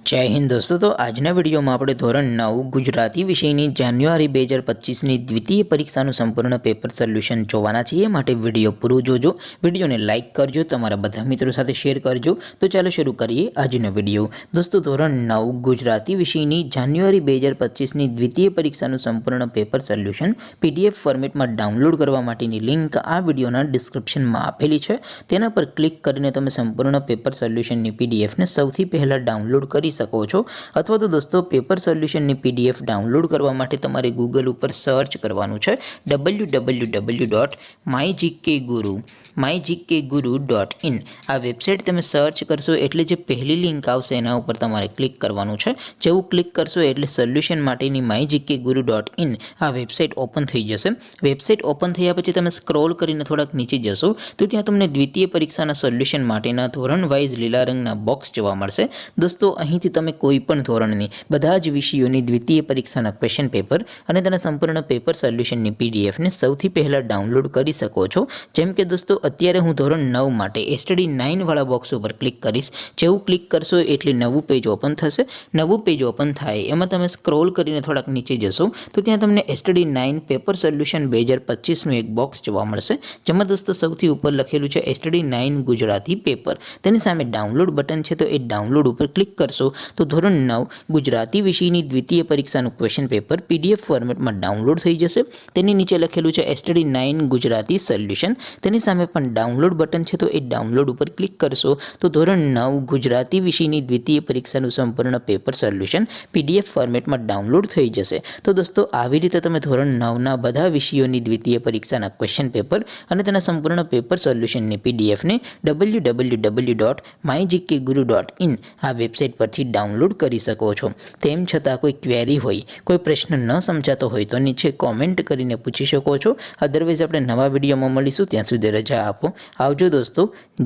जय हिंद दोस्तों। तो आजना वीडियो में આપણે ધોરણ 9 ગુજરાતી વિષયની જાન્યુઆરી 2025ની દ્વિતીય પરીક્ષાનું સંપૂર્ણ પેપર સોલ્યુશન જોવાના છીએ। માટે વિડિયો પૂરો જોજો, વિડિયોને લાઇક કરજો, તમારા બધા મિત્રો સાથે શેર કરજો। તો ચાલો શરૂ કરીએ આજનો વિડિયો। દોસ્તો ધોરણ 9 ગુજરાતી વિષયની જાન્યુઆરી 2025ની દ્વિતીય પરીક્ષાનું સંપૂર્ણ પેપર સોલ્યુશન પીડીએફ ફોર્મેટમાં ડાઉનલોડ કરવા માટેની લિંક આ વિડિયોના ડિસ્ક્રિપ્શનમાં આપેલી છે। તેના પર ક્લિક કરીને તમે સંપૂર્ણ પેપર સોલ્યુશનની પીડીએફને સૌથી પહેલા ડાઉનલોડ કરી શકો છો। अथवा तो दोस्तों पेपर सोल्यूशन ની पीडीएफ डाउनलॉड करवा माटे तमारे गूगल पर सर्च करवानुं छे www.mygkguru.in। आ वेबसाइट तमे सर्च करशो एटले जे पहली लिंक आवशे एना उपर तमारे क्लिक करवानुं छे। जेवुं क्लिक करशो एटले सोल्यूशन माटेनी mygkguru.in आ वेबसाइट ओपन थई जशे। वेबसाइट ओपन थया पछी तमे स्क्रॉल करीने थोड़ाक नीचे जशो तो त्यां तमने द्वितीय परीक्षाना सोल्यूशन माटेना धोरण वाइज लीला रंगना बॉक्स जोवा मळशे। दोस्तों અહીંથી તમે કોઈ પણ ધોરણની બધા જ વિષયોની દ્વિતીય પરીક્ષાના ક્વેશ્ચન પેપર અને તેના સંપૂર્ણ પેપર સોલ્યુશનની પીડીએફને સૌથી પહેલા ડાઉનલોડ કરી શકો છો। જેમ કે દોસ્તો અત્યારે હું ધોરણ 9 માટે એસટીડી 9 વાળા બોક્સ ઉપર ક્લિક કરીશ। જેવું ક્લિક કરશો એટલે નવું પેજ ઓપન થશે। નવું પેજ ઓપન થાય એમાં તમે સ્ક્રોલ કરીને થોડાક નીચે જશો તો ત્યાં તમને એસટીડી 9 પેપર સોલ્યુશન 2025નું એક બોક્સ જોવા મળશે, જેમાં દોસ્તો સૌથી ઉપર લખેલું છે એસટીડી 9 ગુજરાતી પેપર। તેની સામે ડાઉનલોડ બટન છે, તો એ ડાઉનલોડ ઉપર ક્લિક करशो तो धोरण 9 गुजराती विषयनी द्वितीय परीक्षाનું क्वेश्चन पेपर पीडीएफ फॉर्मेटમાં ડાઉનલોડ થઈ જશે। તેની નીચે લખેલું છે એસટીડી 9 ગુજરાતી સોલ્યુશન, તેની સામે પણ ડાઉનલોડ બટન છે, તો એ ડાઉનલોડ ઉપર ક્લિક કરશો તો ધોરણ 9 ગુજરાતી વિષયની દ્વિતીય પરીક્ષાનું સંપૂર્ણ પેપર સોલ્યુશન પીડીએફ ફોર્મેટમાં ડાઉનલોડ થઈ જશે। તો દોસ્તો આવી રીતે તમે ધોરણ 9ના બધા વિષયોની દ્વિતીય પરીક્ષાના ક્વેશ્ચન પેપર અને તેના સંપૂર્ણ પેપર સોલ્યુશનની પીડીએફને www.mygkguru.in આ વેબસાઇટ પરથી ડાઉનલોડ કરી શકો છો। તેમ છતાં કોઈ ક્વેરી હોય, કોઈ પ્રશ્ન ન સમજાતો હોય તો નીચે કોમેન્ટ કરીને પૂછી શકો છો। અધરવાઇઝ આપણે નવા વિડીયોમાં મળીશું, ત્યાં સુધી રજા આપો। આવજો દોસ્તો।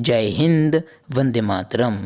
જય હિન્દ, વંદે માતરમ।